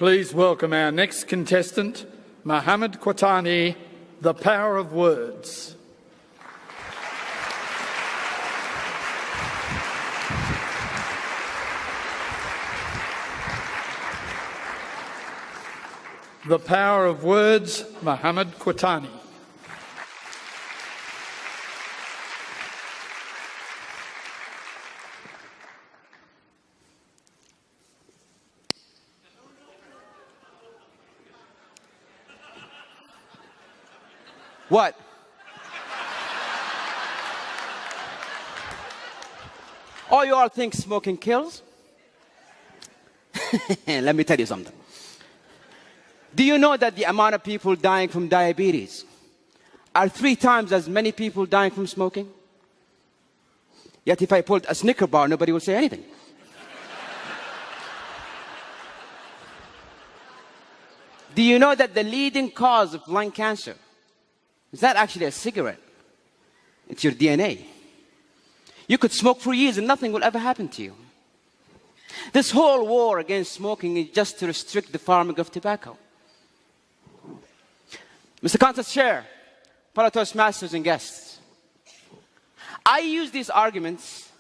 Please welcome our next contestant, Mohammed Quatani, The Power of Words. The Power of Words, Mohammed Quatani. What? Oh, you all think smoking kills? Let me tell you something. Do you know that the amount of people dying from diabetes are 3 times as many people dying from smoking? Yet if I pulled a Snicker bar, nobody would say anything. Do you know that the leading cause of lung cancer is not actually a cigarette? It's your DNA. You could smoke for years and nothing will ever happen to you. This whole war against smoking is just to restrict the farming of tobacco. Mr. Contest Chair, fellow Toastmasters and guests, I use these arguments,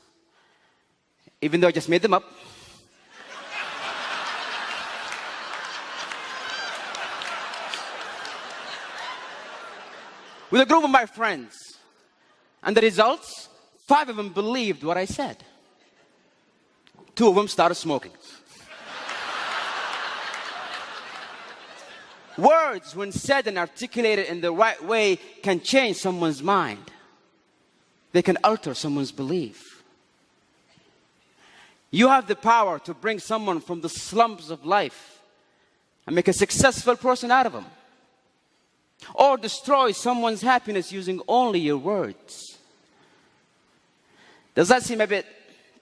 even though I just made them up, with a group of my friends. And the results, 5 of them believed what I said. 2 of them started smoking. Words, when said and articulated in the right way, can change someone's mind. They can alter someone's belief. You have the power to bring someone from the slums of life and make a successful person out of them. Or destroy someone's happiness using only your words. Does that seem a bit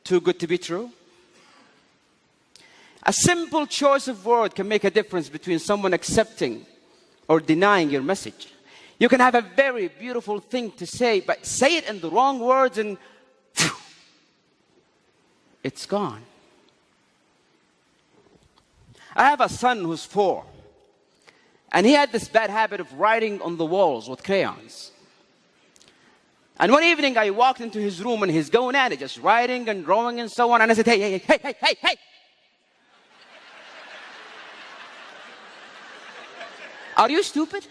too good to be true? A simple choice of word can make a difference between someone accepting or denying your message. You can have a very beautiful thing to say, but say it in the wrong words and phew, it's gone. I have a son who's 4, and he had this bad habit of writing on the walls with crayons. And one evening I walked into his room and he's going at it, just writing and drawing and so on, and I said, hey. Are you stupid?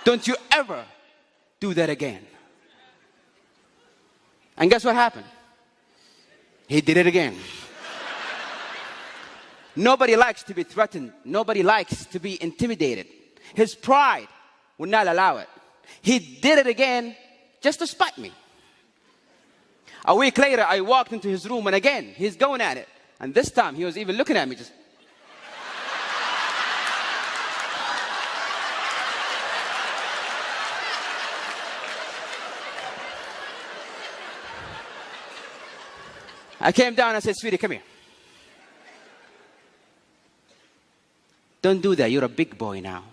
Don't you ever do that again. And guess what happened? He did it again. Nobody likes to be threatened. Nobody likes to be intimidated. His pride would not allow it. He did it again just to spite me. A week later, I walked into his room and again, he's going at it. And this time, he was even looking at me just... I came down and I said, sweetie, come here. Don't do that. You're a big boy now.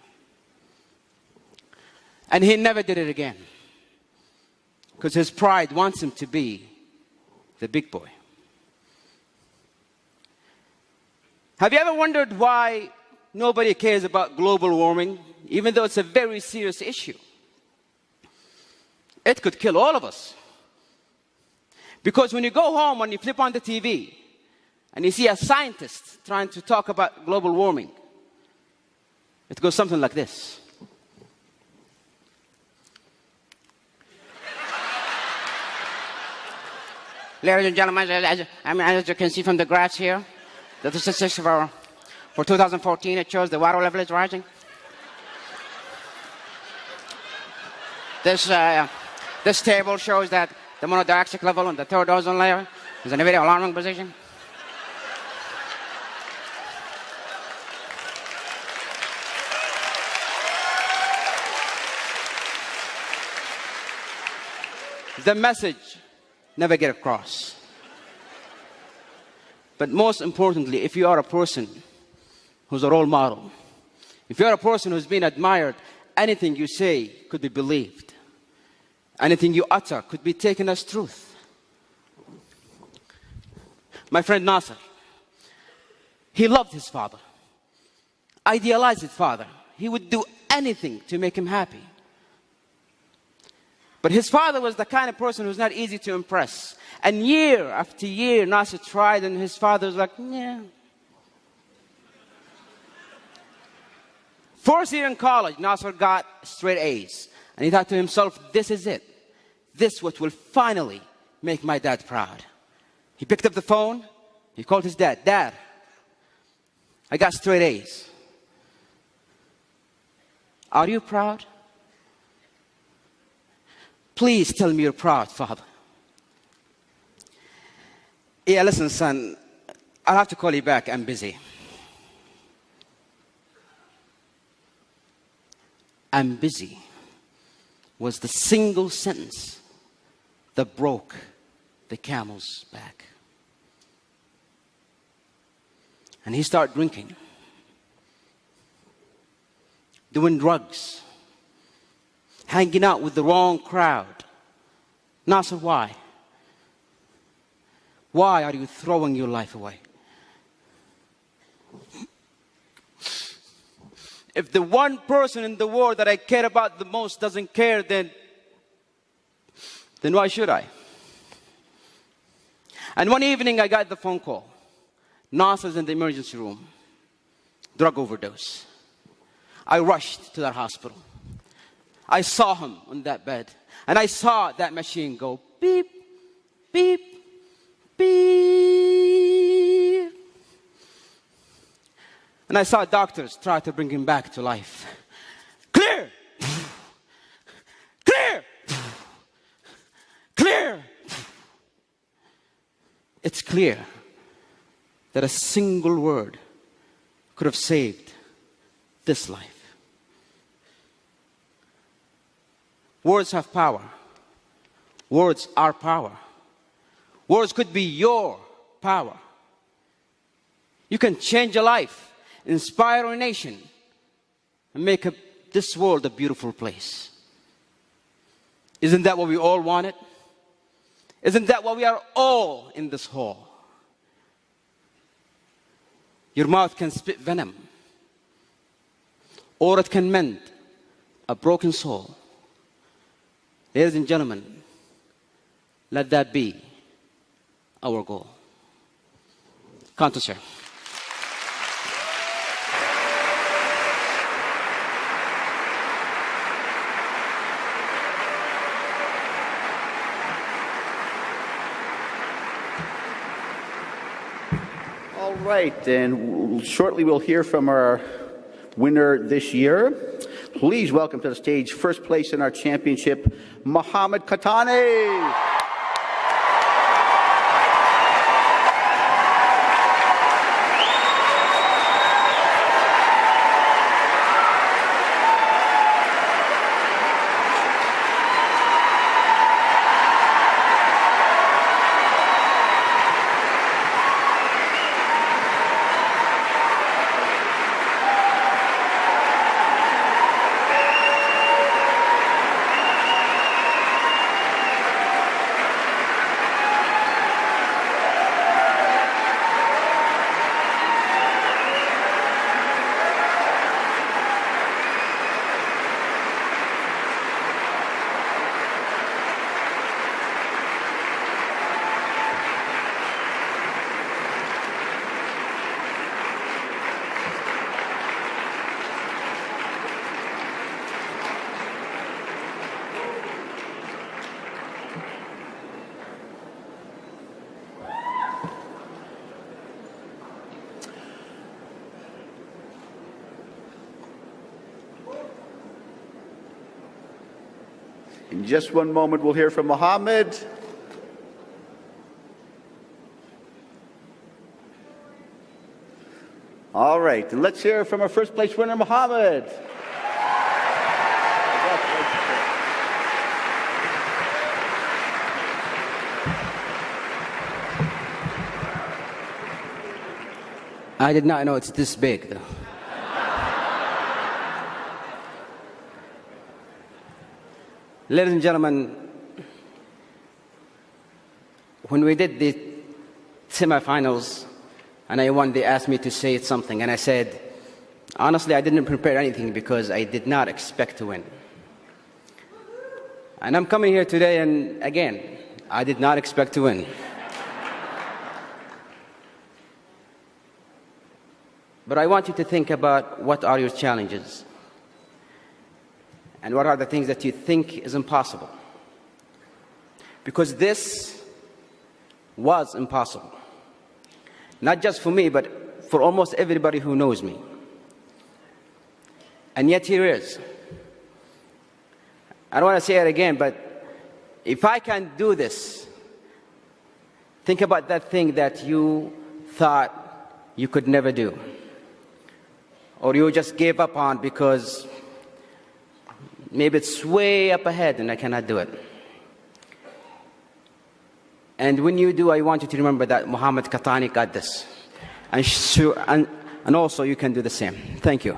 And he never did it again. Because his pride wants him to be the big boy. Have you ever wondered why nobody cares about global warming, even though it's a very serious issue? It could kill all of us. Because when you go home and you flip on the TV and you see a scientist trying to talk about global warming, it goes something like this. Ladies and gentlemen, as you can see from the graphs here, the statistics for 2014, it shows the water level is rising. This table shows that the monodioxide level on the 3rd ozone layer is in a very alarming position. The message never get across. But most importantly, if you are a person who's a role model, if you're a person who's been admired, anything you say could be believed. Anything you utter could be taken as truth. My friend Nasser, He loved his father, idealized his father. He would do anything to make him happy. But his father was the kind of person who's not easy to impress. And year after year, Nasser tried, and his father was like, yeah. First year in college, Nasser got straight A's. And he thought to himself, this is it. This what will finally make my dad proud. He picked up the phone. He called his dad. Dad, I got straight A's. Are you proud? Please tell me you're proud, Father. Yeah, listen, son, I'll have to call you back. I'm busy. I'm busy was the single sentence that broke the camel's back. And he started drinking, doing drugs, hanging out with the wrong crowd. Nasser, why? Why are you throwing your life away? If the one person in the world that I care about the most doesn't care, then why should I? And one evening I got the phone call. Nasser's in the emergency room. Drug overdose. I rushed to that hospital. I saw him on that bed. And I saw that machine go beep, beep, beep. And I saw doctors try to bring him back to life. Clear! Clear! Clear! It's clear that a single word could have saved this life. Words have power. Words are power. Words could be your power. You can change a life, inspire a nation, and make this world a beautiful place. Isn't that what we all wanted? Isn't that why we are all in this hall? Your mouth can spit venom, or it can mend a broken soul. Ladies and gentlemen, let that be our goal. Canto, sir. All right, and shortly we'll hear from our winner this year. Please welcome to the stage, first place in our championship, Mohammed Katani. In just one moment, we'll hear from Mohammed. All right, and let's hear from our first place winner, Mohammed. I did not know it's this big, though. Ladies and gentlemen, when we did the semifinals, and they asked me to say something, and I said, honestly, I didn't prepare anything because I did not expect to win. And I'm coming here today, and again, I did not expect to win. But I want you to think about what are your challenges and what are the things that you think is impossible. Because this was impossible. Not just for me, but for almost everybody who knows me. And yet here it is. I don't want to say it again, but if I can do this, think about that thing that you thought you could never do, or you just gave up on because maybe it's way up ahead and I cannot do it. And when you do, I want you to remember that Muhammad Qahtani got this. And also you can do the same. Thank you.